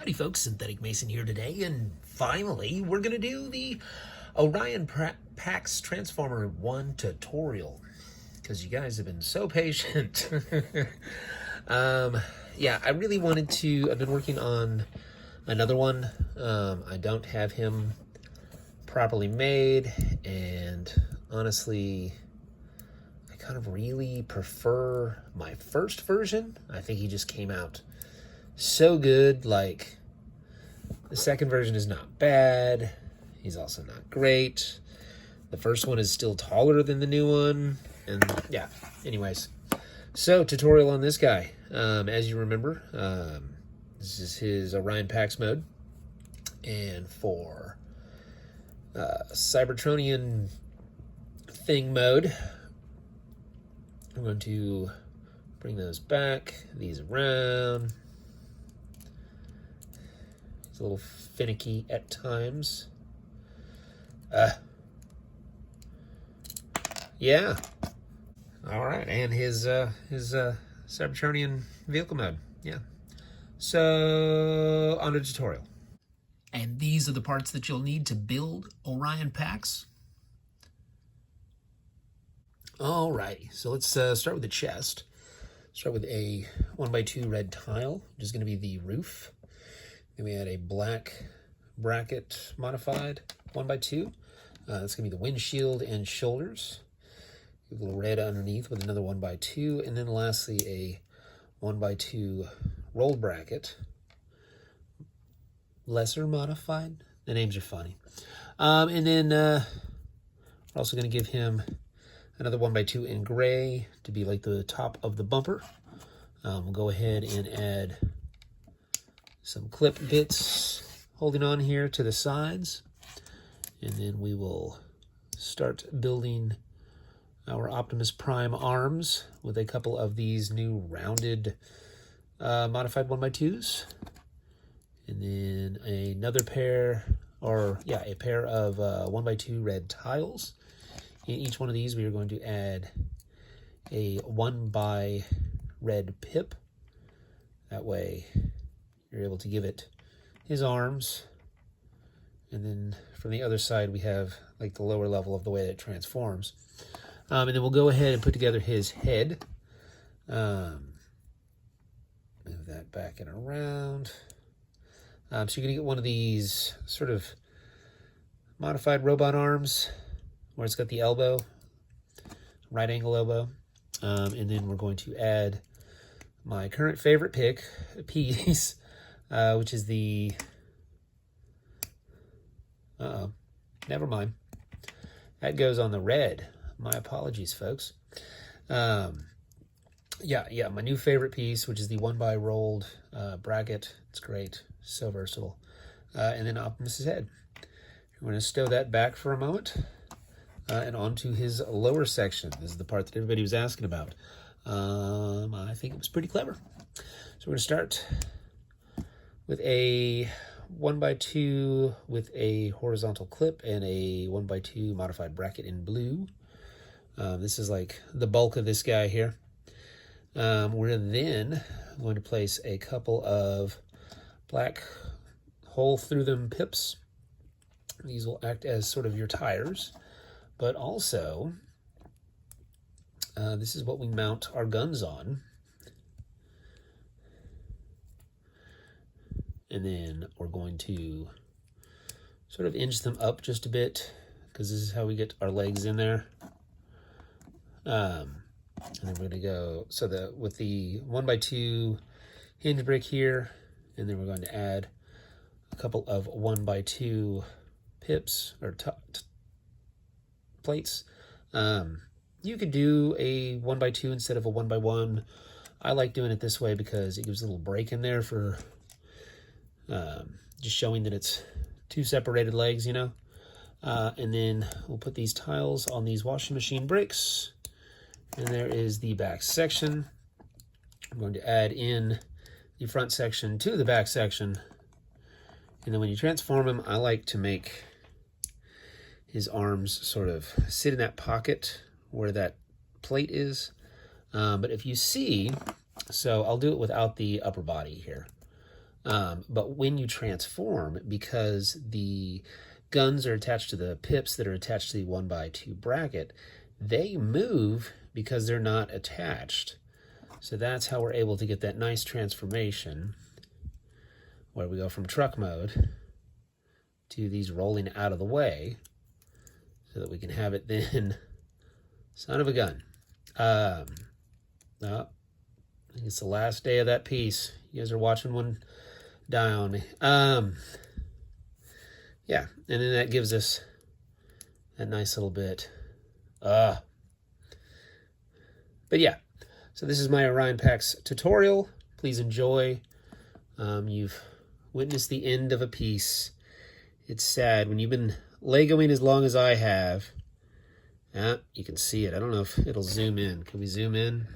Howdy folks, Synthetic Mason here today, and finally we're going to do the Orion Pax Transformer 1 tutorial, because you guys have been so patient. Yeah, I really wanted to, I've been working on another one. I don't have him properly made, and honestly, I kind of really prefer my first version. I think he just came out so good. Like, the second version is not bad. He's also not great. The first one is still taller than the new one. And yeah, anyways. So, tutorial on this guy. As you remember, this is his Orion Pax mode. And for Cybertronian thing mode, I'm going to bring those back, these around. It's a little finicky at times. Yeah. All right, and his Cybertronian vehicle mode. Yeah. So on to tutorial. And these are the parts that you'll need to build Orion Pax. Alrighty, so let's start with the chest. Start with a 1x2 red tile, which is going to be the roof. Then we add a black bracket modified 1x2. That's going to be the windshield and shoulders. A little red underneath with another 1x2. And then lastly, a 1x2 rolled bracket. Lesser modified. The names are funny. And then we're also going to give him another 1x2 in gray to be like the top of the bumper. We'll go ahead and add some clip bits holding on here to the sides, and then we will start building our Optimus Prime arms with a couple of these new rounded modified 1x2s, and then another pair, or yeah, a pair of 1x2 red tiles. In each one of these we are going to add a 1x red pip. That way you're able to give it his arms, and then from the other side we have like the lower level of the way that it transforms. And then we'll go ahead and put together his head. Move that back and around. So you're going to get one of these sort of modified robot arms where it's got the elbow, right angle elbow. And then we're going to add my current favorite piece, which is the, never mind. That goes on the red. My apologies, folks. Yeah, my new favorite piece, which is the 1x rolled bracket. It's great, so versatile. And then Optimus's head. We're going to stow that back for a moment, and onto his lower section. This is the part that everybody was asking about. I think it was pretty clever. So we're going to start with a 1x2 with a horizontal clip and a 1x2 modified bracket in blue. This is like the bulk of this guy here. We're then going to place a couple of black hole through them pips. These will act as sort of your tires, but also this is what we mount our guns on. And then we're going to sort of inch them up just a bit, because this is how we get our legs in there. And then we're going to go, so with the 1x2 hinge brick here, and then we're going to add a couple of 1x2 pips, or plates. You could do a 1x2 instead of a 1x1. I like doing it this way because it gives a little break in there for just showing that it's two separated legs, you know. And then we'll put these tiles on these washing machine bricks. And there is the back section. I'm going to add in the front section to the back section. And then when you transform him, I like to make his arms sort of sit in that pocket where that plate is. But if you see, so I'll do it without the upper body here. But when you transform, because the guns are attached to the pips that are attached to the 1x2 bracket, they move because they're not attached. So that's how we're able to get that nice transformation where we go from truck mode to these rolling out of the way so that we can have it then. Son of a gun. I think it's the last day of that piece. You guys are watching one die on me. Yeah, and then that gives us that nice little bit. But yeah, so this is my Orion Packs tutorial. Please enjoy. You've witnessed the end of a piece. It's sad when you've been Legoing as long as I have. You can see it. I don't know if it'll zoom in. Can we zoom in?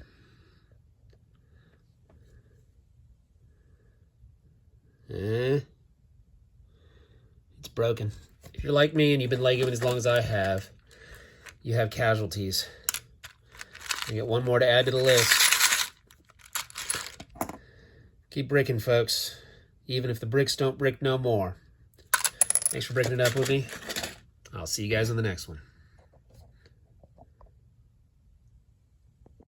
It's broken. If you're like me and you've been Legoing as long as I have, you have casualties. I get one more to add to the list. Keep bricking, folks. Even if the bricks don't brick no more. Thanks for breaking it up with me. I'll see you guys on the next one.